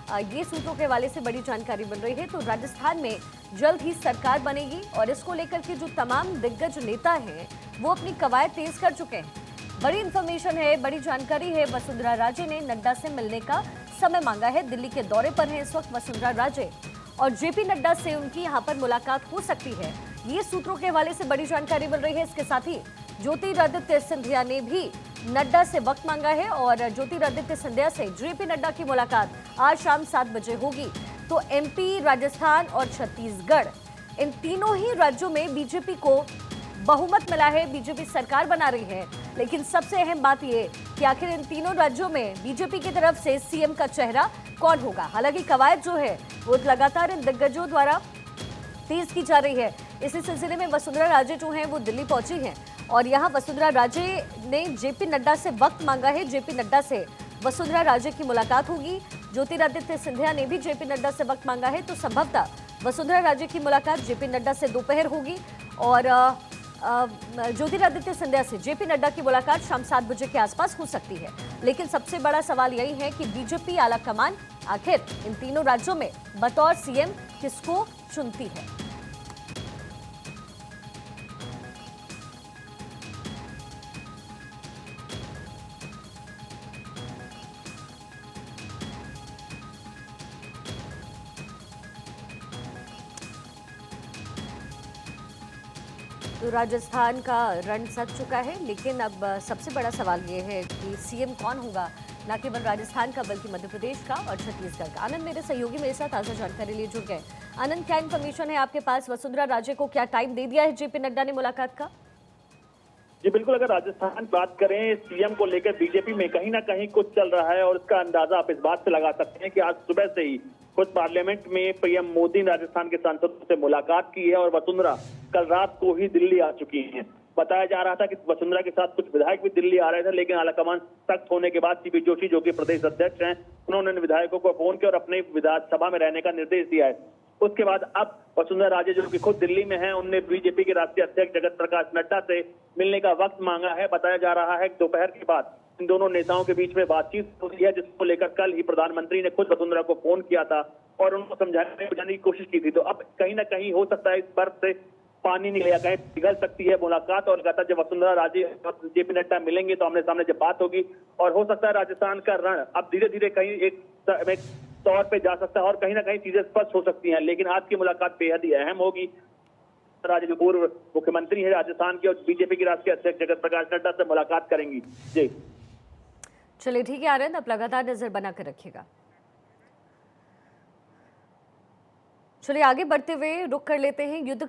ये सूत्रों के हवाले से बड़ी जानकारी मिल रही है। तो राजस्थान में जल्द ही सरकार बनेगी और इसको लेकर के जो तमाम दिग्गज नेता हैं वो अपनी कवायद तेज कर चुके हैं। बड़ी इंफॉर्मेशन है, बड़ी जानकारी है। वसुंधरा राजे ने नड्डा से मिलने का समय मांगा है। दिल्ली के दौरे पर हैं इस वक्त वसुंधरा राजे और जेपी नड्डा से उनकी यहां पर मुलाकात हो सकती है। ये सूत्रों के हवाले से बड़ी जानकारी मिल रही है। इसके साथ ही ज्योतिरादित्य सिंधिया ने भी नड्डा से वक्त मांगा है और ज्योतिरादित्य सिंधिया से जेपी नड्डा की मुलाकात आज शाम 7 बजे होगी। तो एमपी, राजस्थान और छत्तीसगढ़, इन तीनों ही राज्यों में बीजेपी को बहुमत मिला है, बीजेपी सरकार बना रही है। लेकिन सबसे अहम बात यह कि आखिर इन तीनों राज्यों में बीजेपी की तरफ से सीएम का चेहरा कौन होगा। हालांकि कवायद जो है वो लगातार इन दिग्गजों द्वारा तेज की जा रही है। इसी सिलसिले में वसुंधरा राजे जो हैं वो दिल्ली पहुंची हैं और यहां वसुंधरा राजे ने जेपी नड्डा से वक्त मांगा है। जेपी नड्डा से वसुंधरा राजे की मुलाकात होगी। ज्योतिरादित्य सिंधिया ने भी जेपी नड्डा से वक्त मांगा है। तो संभवतः वसुंधरा राजे की मुलाकात जेपी नड्डा से दोपहर होगी और ज्योतिरादित्य सिंधिया से जेपी नड्डा की मुलाकात शाम 7 बजे के आसपास हो सकती है। लेकिन सबसे बड़ा सवाल यही है कि बीजेपी आला कमान आखिर इन तीनों राज्यों में बतौर सीएम किसको चुनती है। तो राजस्थान का रण सज चुका है, लेकिन अब सबसे बड़ा सवाल ये है कि सीएम कौन होगा, न केवल राजस्थान का बल्कि मध्य प्रदेश का और छत्तीसगढ़ का। आनंद मेरे सहयोगी मेरे साथ ताज़ा जानकारी लिए जुड़ गए। आनंद, क्या इन्फॉर्मेशन है आपके पास? वसुंधरा राजे को क्या टाइम दे दिया है जेपी नड्डा ने मुलाकात का? जी बिल्कुल, अगर राजस्थान की बात करें, सीएम को लेकर बीजेपी में कहीं ना कहीं कुछ चल रहा है और इसका अंदाजा आप इस बात से लगा सकते हैं कि आज सुबह से ही खुद पार्लियामेंट में पीएम मोदी ने राजस्थान के सांसदों से मुलाकात की है और वसुंधरा कल रात को ही दिल्ली आ चुकी हैं। बताया जा रहा था कि वसुंधरा के साथ कुछ विधायक भी दिल्ली आ रहे थे, लेकिन आलाकमान सख्त होने के बाद सीपी जोशी, जो कि प्रदेश अध्यक्ष हैं, उन्होंने विधायकों को फोन किया और अपने विधानसभा में रहने का निर्देश दिया है। उसके बाद अब वसुंधरा राजे, जो कि खुद दिल्ली में हैं, उन्होंने बीजेपी के राष्ट्रीय अध्यक्ष जगत प्रकाश नड्डा से मिलने का वक्त मांगा है। बताया जा रहा है कि दोपहर के बाद इन दोनों नेताओं के बीच में बातचीत हुई है, जिसको लेकर कल ही प्रधानमंत्री ने खुद वसुंधरा को फोन किया था और उनको समझाने की कोशिश की थी। तो अब कहीं ना कहीं हो सकता है इस बर्फ से पानी नहीं लिया, कहीं पिघल सकती है मुलाकात और लगातार जब वसुंधरा राजे और जेपी नड्डा मिलेंगे तो आमने सामने जब बात होगी और हो सकता है राजस्थान का रण अब धीरे धीरे कहीं एक तौर पे जा सकता है और कहीं ना कहीं चीजें स्पष्ट हो सकती हैं। लेकिन आज की मुलाकात बेहद ही अहम होगी। राजे जो पूर्व मुख्यमंत्री है राजस्थान के और बीजेपी के राष्ट्रीय अध्यक्ष जगत प्रकाश नड्डा से मुलाकात करेंगी। जी चलिए ठीक है आनंद, आप लगातार नजर बनाकर रखिएगा। चलिए आगे बढ़ते हुए रुक कर लेते हैं युद्ध